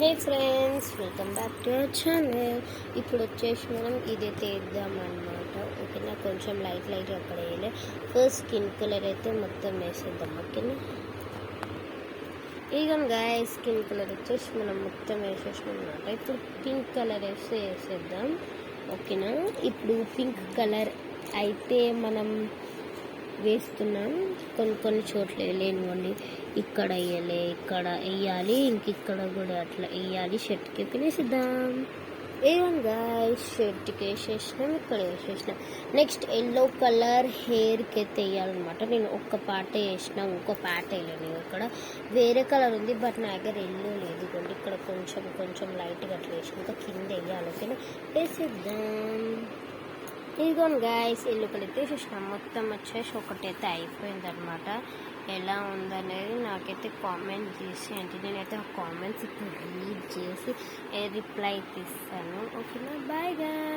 Hey friends, welcome back to our channel. ఇప్పుడు వచ్చేసి మనం ఇదైతే వేద్దామన్నమాట. ఓకేనా, కొంచెం లైట్ అక్కడ వేయలే. ఫస్ట్ స్కిన్ కలర్ అయితే మొత్తం వేసేద్దాం. ఓకేనా, ఇక గాయ స్కిన్ కలర్ వచ్చేసి మనం మొత్తం వేసేసాం అనమాట. ఇప్పుడు పింక్ కలర్ వేసేద్దాం. ఓకేనా, ఇప్పుడు పింక్ కలర్ అయితే మనం వేస్తున్నాం. కొన్ని చోట్ల వేయలేనివ్వండి, ఇక్కడ వేయలే, ఇక్కడ వేయాలి, ఇక్కడ కూడా అట్లా వేయాలి. షర్ట్కి వేసేద్దాం. ఏమంగా షర్ట్కి వేసేసినాం, ఇక్కడ వేసేసినాం. నెక్స్ట్ ఎల్లో కలర్ హెయిర్కి అయితే వేయాలన్నమాట. నేను ఒక్క పార్ట్ వేసిన, ఇంకో పార్ట్ వేయలేను. ఇక్కడ వేరే కలర్ ఉంది, బట్ నా దగ్గర ఎల్లో లేదు. ఇవ్వండి, ఇక్కడ కొంచెం లైట్గా అట్లా వేసినాక కింద వేయాలి. ఓకేనా, వేసేద్దాం. ఇదిగోండి గాయస్, ఎల్లో కలర్ వేసేసినాం. మొత్తం వచ్చేసి ఒకటైతే అయిపోయిందనమాట. ఎలా ఉందనేది నాకైతే కామెంట్ చేసేయండి. నేనైతే ఆ కామెంట్స్ ఇప్పుడు రీడ్ చేసి రిప్లై ఇస్తాను. ఓకేనా, బాయ్ గాయ్.